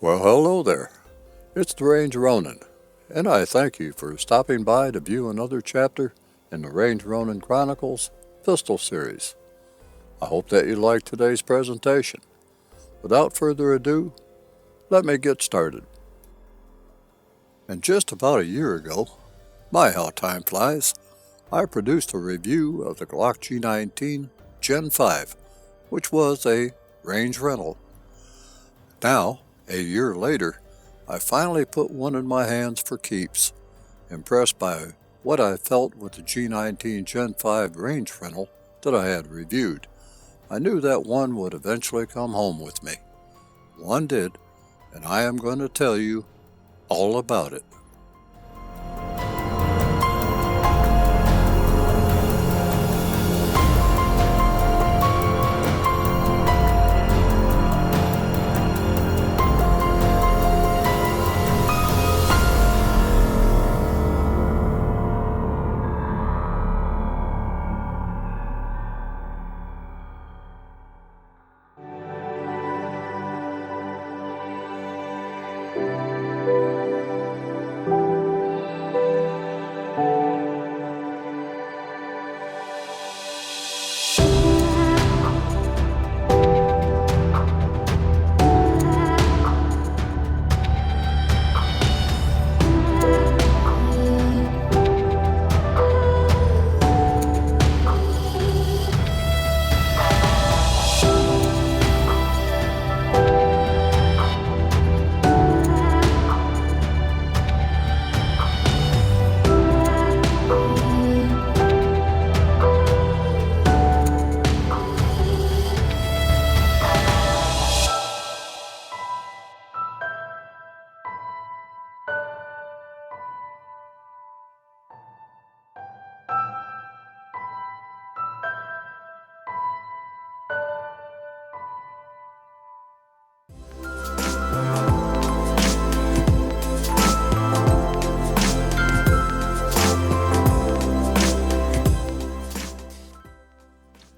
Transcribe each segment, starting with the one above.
Well, hello there. It's the Range Ronin, and I thank you for stopping by to view another chapter in the Range Ronin Chronicles Pistol Series. I hope that you like today's presentation. Without further ado, let me get started. And just about a year ago, my how time flies, I produced a review of the Glock G19 GEN5, which was a range rental. Now, a year later, I finally put one in my hands for keeps, impressed by what I felt with the G19 GEN5 range rental that I had reviewed. I knew that one would eventually come home with me. One did, and I am going to tell you all about it.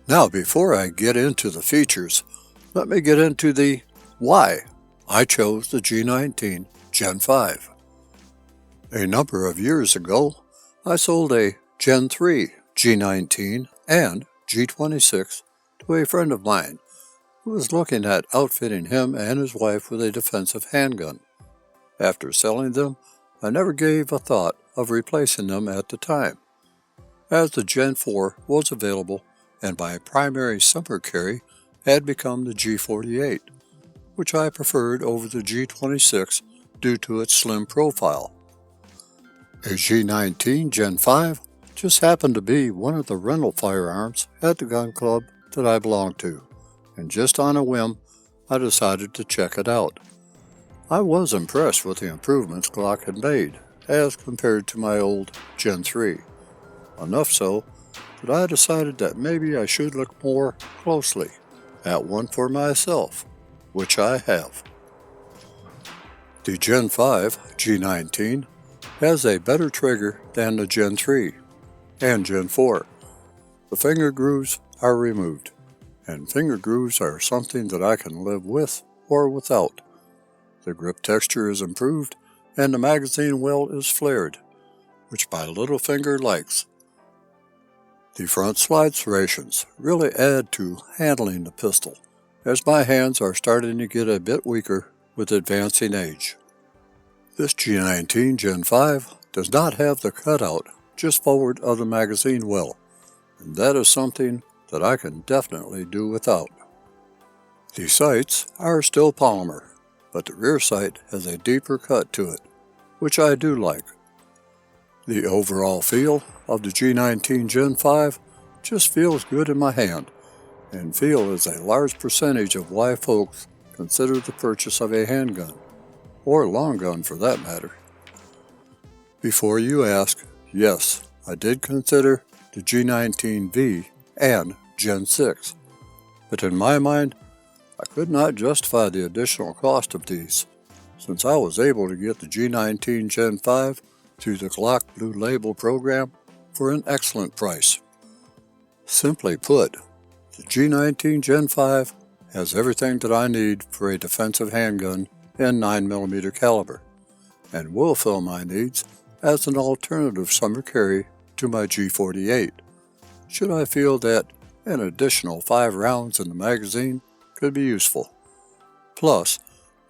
Now, before I get into the features, let me get into the why I chose the G19 GEN5. A number of years ago, I sold a Gen 3 G19 and G26 to a friend of mine who was looking at outfitting him and his wife with a defensive handgun. After selling them, I never gave a thought of replacing them at the time, as the Gen 4 was available and my primary summer carry had become the G48, which I preferred over the G26 due to its slim profile. A G19 GEN5 just happened to be one of the rental firearms at the gun club that I belonged to, and just on a whim, I decided to check it out. I was impressed with the improvements Glock had made as compared to my old Gen 3, enough so that I decided that maybe I should look more closely at one for myself, which I have. The Gen 5 G19 has a better trigger than the Gen 3 and Gen 4. The finger grooves are removed, and finger grooves are something that I can live with or without. The grip texture is improved, and the magazine well is flared, which my little finger likes. The front slide serrations really add to handling the pistol, as my hands are starting to get a bit weaker with advancing age. This G19 GEN5 does not have the cutout just forward of the magazine well, and that is something that I can definitely do without. The sights are still polymer, but the rear sight has a deeper cut to it, which I do like. The overall feel of the G19 GEN5 just feels good in my hand, and feel is a large percentage of why folks consider the purchase of a handgun, or long gun for that matter. Before you ask, yes, I did consider the G19V and Gen 6, but in my mind, I could not justify the additional cost of these, since I was able to get the G19 GEN5 through the Glock Blue Label program for an excellent price. Simply put, the G19 GEN5 has everything that I need for a defensive handgun in 9mm caliber, and will fill my needs as an alternative summer carry to my G48, should I feel that an additional 5 rounds in the magazine could be useful. Plus,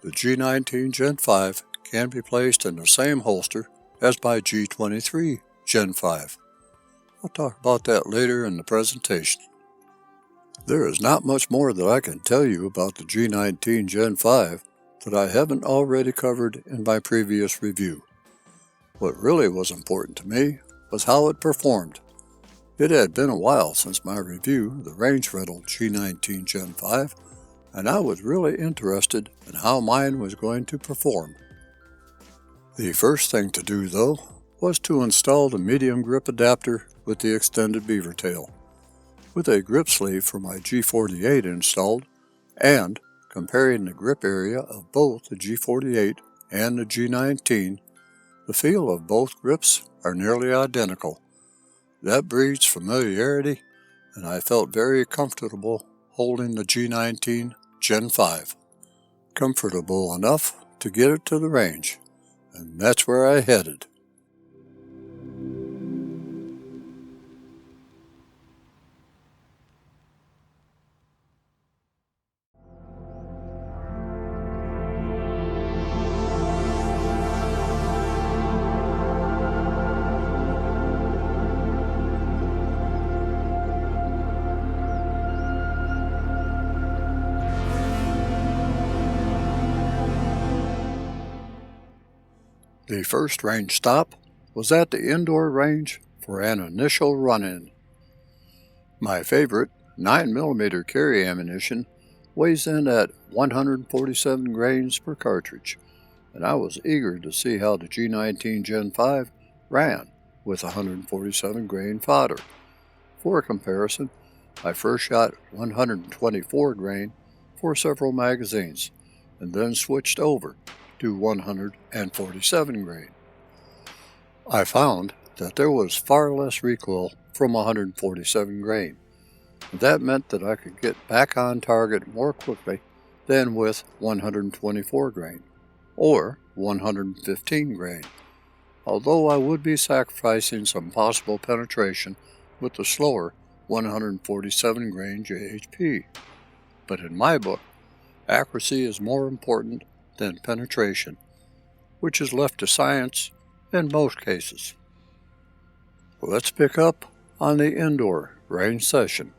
the G19 Gen 5 can be placed in the same holster as my G23 Gen 5. I'll talk about that later in the presentation. There is not much more that I can tell you about the G19 Gen 5 that I haven't already covered in my previous review. What really was important to me was how it performed. It had been a while since my review of the range rental G19 Gen 5, and I was really interested in how mine was going to perform. The first thing to do, though, was to install the medium grip adapter with the extended beaver tail. With a grip sleeve for my G48 installed, and comparing the grip area of both the G48 and the G19, the feel of both grips are nearly identical. That breeds familiarity, and I felt very comfortable holding the G19 Gen 5. Comfortable enough to get it to the range, and that's where I headed. The first range stop was at the indoor range for an initial run-in. My favorite 9mm carry ammunition weighs in at 147 grains per cartridge, and I was eager to see how the G19 Gen 5 ran with 147 grain fodder. For comparison, I first shot 124 grain for several magazines, and then switched over to 147 grain. I found that there was far less recoil from 147 grain. That meant that I could get back on target more quickly than with 124 grain, or 115 grain, although I would be sacrificing some possible penetration with the slower 147 grain JHP. But in my book, accuracy is more important than penetration, which is left to science in most cases. Let's pick up on the indoor range session.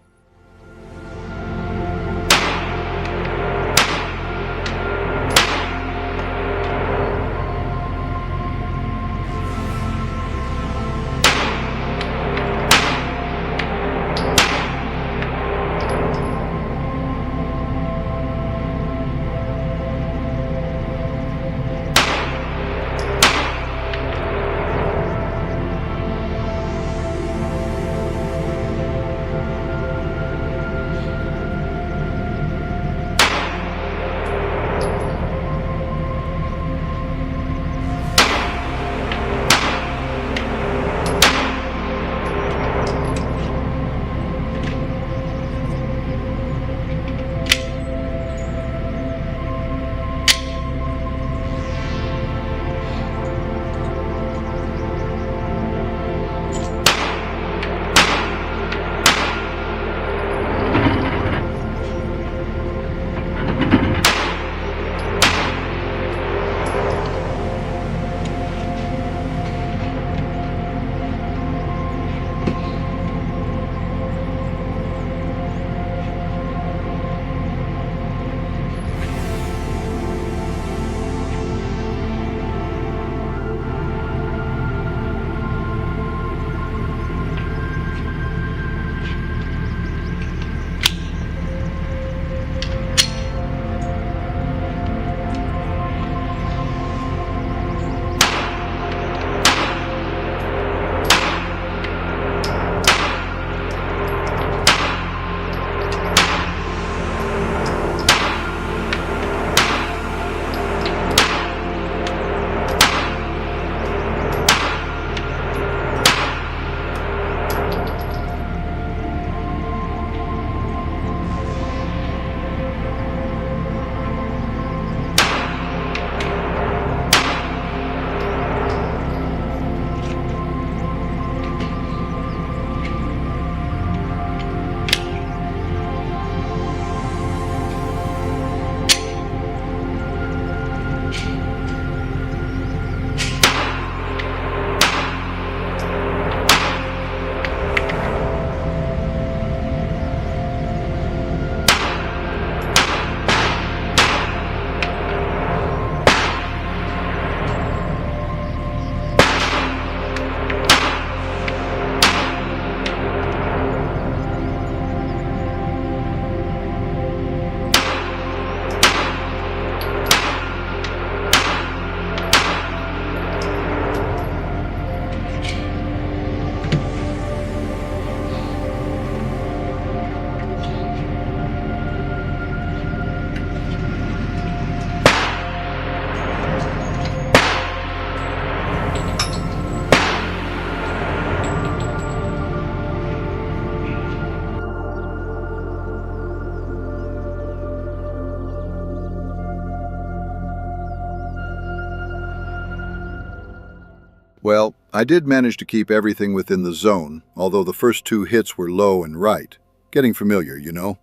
Well, I did manage to keep everything within the zone, although the first 2 hits were low and right. Getting familiar, you know.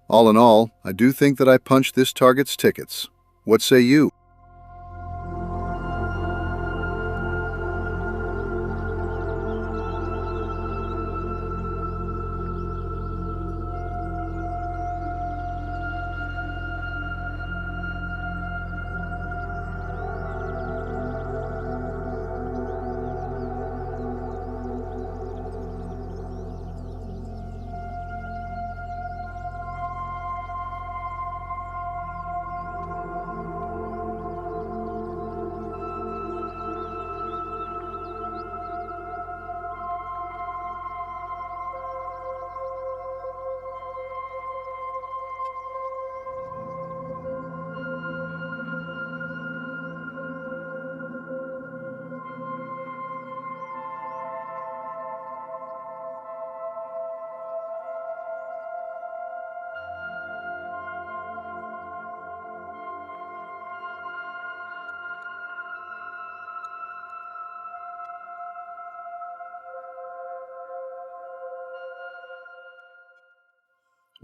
All in all, I do think that I punched this target's tickets. What say you?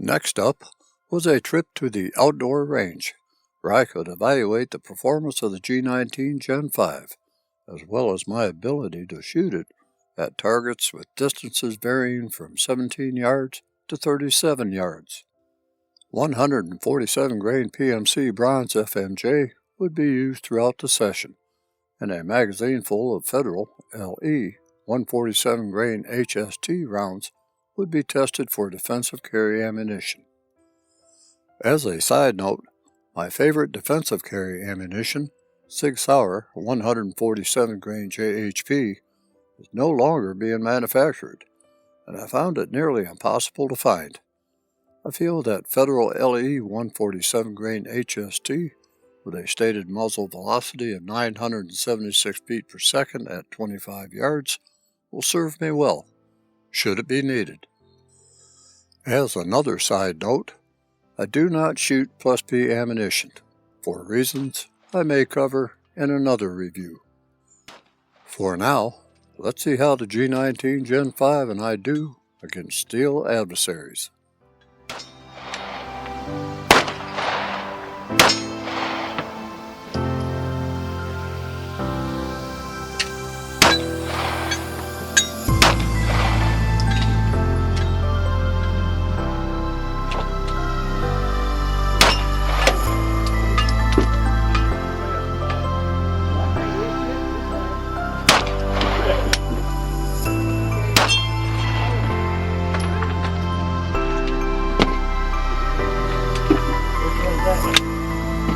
Next up was a trip to the outdoor range, where I could evaluate the performance of the G19 GEN5, as well as my ability to shoot it at targets with distances varying from 17 yards to 37 yards. 147 grain PMC bronze FMJ would be used throughout the session, and a magazine full of Federal LE 147 grain HST rounds would be tested for defensive carry ammunition. As a side note, my favorite defensive carry ammunition, Sig Sauer 147 grain JHP, is no longer being manufactured, and I found it nearly impossible to find. I feel that Federal LE 147 grain HST, with a stated muzzle velocity of 976 feet per second at 25 yards, will serve me well, should it be needed. As another side note, I do not shoot plus P ammunition, for reasons I may cover in another review. For now, let's see how the G19 GEN5 and I do against steel adversaries.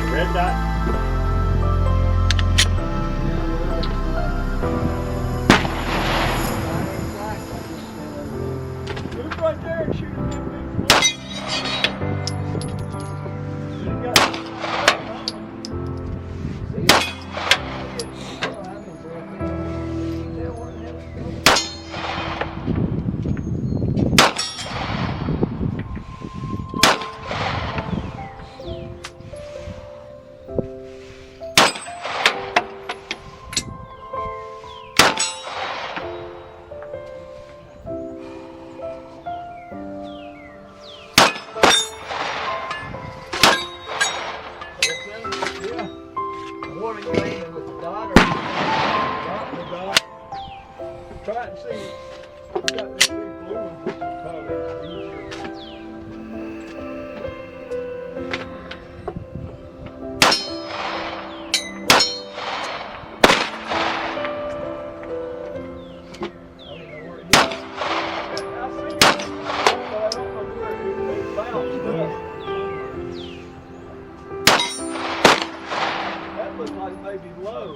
Red dot. Move right there and shoot him. Try and see. Got this big blue one, which is probably easier. I don't know where it is. I see it, but I don't know where it bounced up. That looks like maybe low.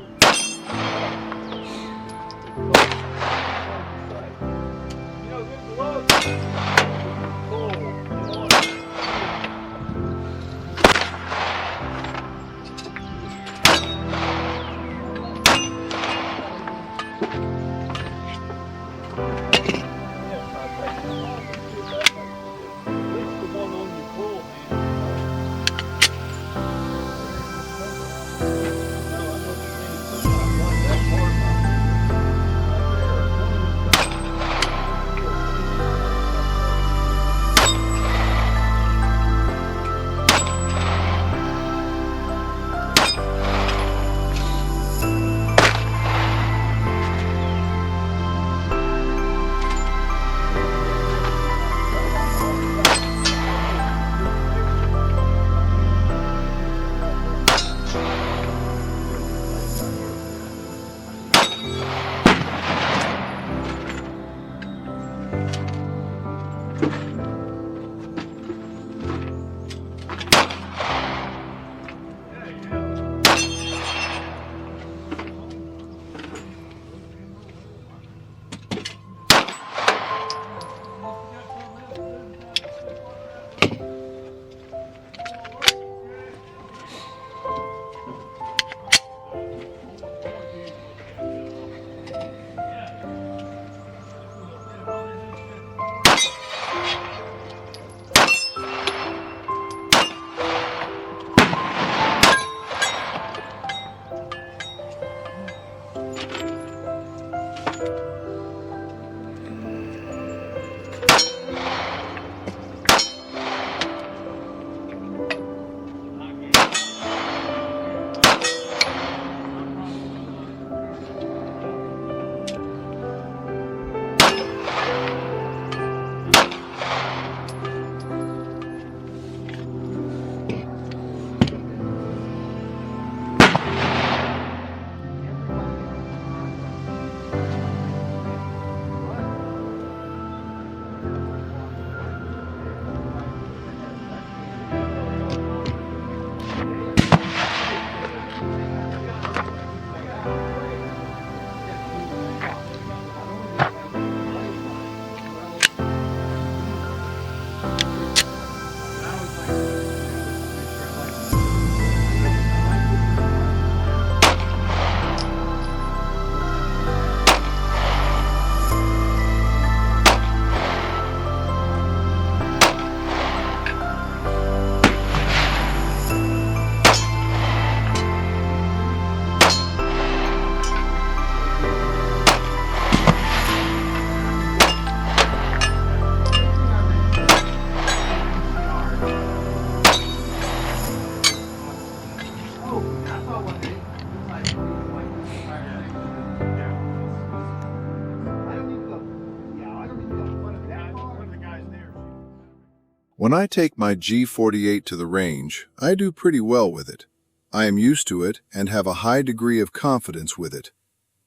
When I take my G48 to the range, I do pretty well with it. I am used to it and have a high degree of confidence with it.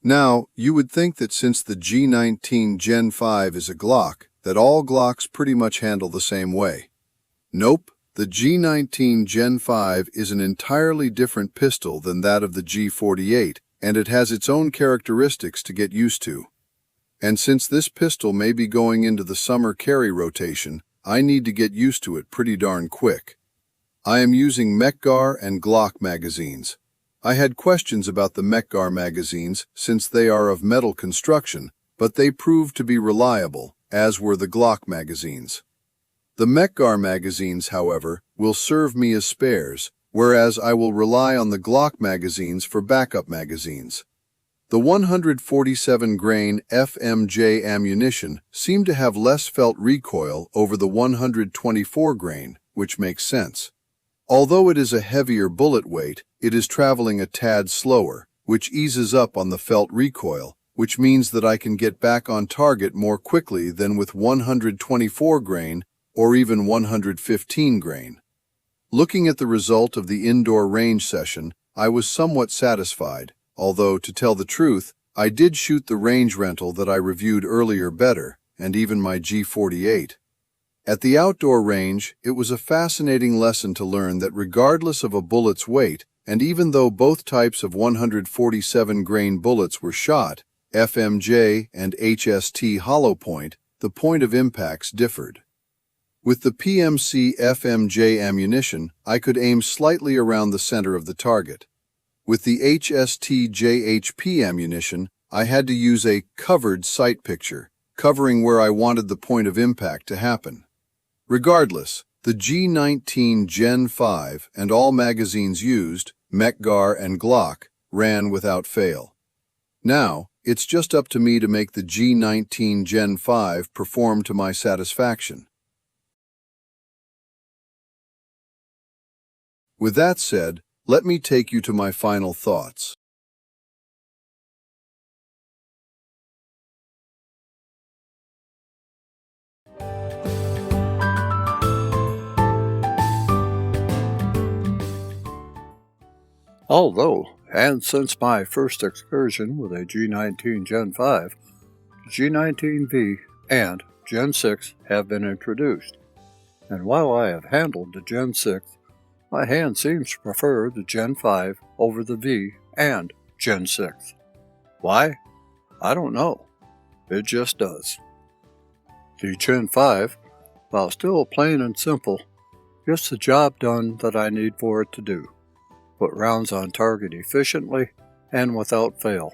Now, you would think that since the G19 Gen 5 is a Glock, that all Glocks pretty much handle the same way. Nope, the G19 Gen 5 is an entirely different pistol than that of the G48, and it has its own characteristics to get used to. And since this pistol may be going into the summer carry rotation, I need to get used to it pretty darn quick. I am using Mekgar and Glock magazines. I had questions about the Mekgar magazines since they are of metal construction, but they proved to be reliable, as were the Glock magazines. The Mekgar magazines, however, will serve me as spares, whereas I will rely on the Glock magazines for backup magazines. The 147 grain FMJ ammunition seemed to have less felt recoil over the 124 grain, which makes sense. Although it is a heavier bullet weight, it is traveling a tad slower, which eases up on the felt recoil, which means that I can get back on target more quickly than with 124 grain or even 115 grain. Looking at the result of the indoor range session, I was somewhat satisfied, although, to tell the truth, I did shoot the range rental that I reviewed earlier better, and even my G48. At the outdoor range, it was a fascinating lesson to learn that regardless of a bullet's weight, and even though both types of 147 grain bullets were shot, FMJ and HST hollow point, the point of impacts differed. With the PMC FMJ ammunition, I could aim slightly around the center of the target. With the HST JHP ammunition, I had to use a covered sight picture, covering where I wanted the point of impact to happen. Regardless, the G19 Gen 5 and all magazines used, Mekgar and Glock, ran without fail. Now, it's just up to me to make the G19 Gen 5 perform to my satisfaction. With that said, let me take you to my final thoughts. Although, and since my first excursion with a G19 Gen 5, G19V and Gen 6 have been introduced, and while I have handled the Gen 6, my hand seems to prefer the Gen 5 over the V and Gen 6. Why? I don't know. It just does. The Gen 5, while still plain and simple, gets the job done that I need for it to do. Put rounds on target efficiently and without fail.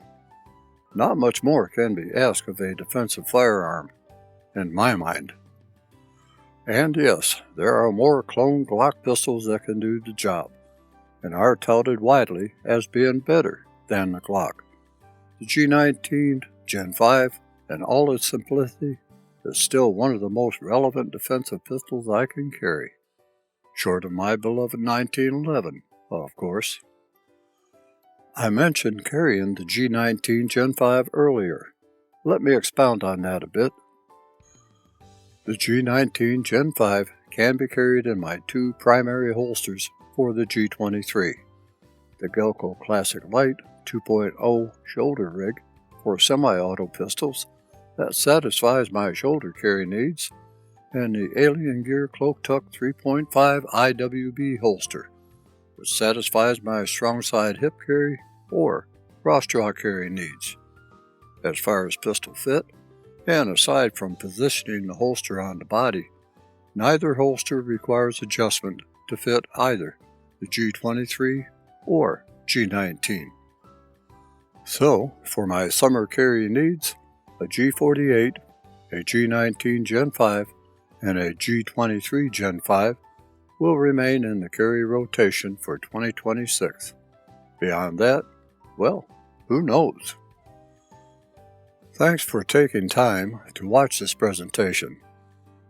Not much more can be asked of a defensive firearm, in my mind. And yes, there are more clone Glock pistols that can do the job, and are touted widely as being better than the Glock. The G19 Gen 5, in all its simplicity, is still one of the most relevant defensive pistols I can carry. Short of my beloved 1911, of course. I mentioned carrying the G19 Gen 5 earlier. Let me expound on that a bit. The G19 Gen 5 can be carried in my two primary holsters for the G23. The Gelco Classic Light 2.0 shoulder rig for semi-auto pistols that satisfies my shoulder carry needs, and the Alien Gear Cloak Tuck 3.5 IWB holster, which satisfies my strong side hip carry or cross jaw carry needs. As far as pistol fit, and aside from positioning the holster on the body, neither holster requires adjustment to fit either the G23 or G19. So, for my summer carry needs, a G48, a G19 Gen 5, and a G23 Gen 5 will remain in the carry rotation for 2026. Beyond that, well, who knows? Thanks for taking time to watch this presentation.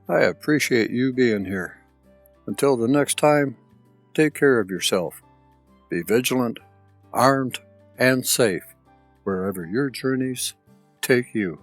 I appreciate you being here. Until the next time, take care of yourself. Be vigilant, armed and safe wherever your journeys take you.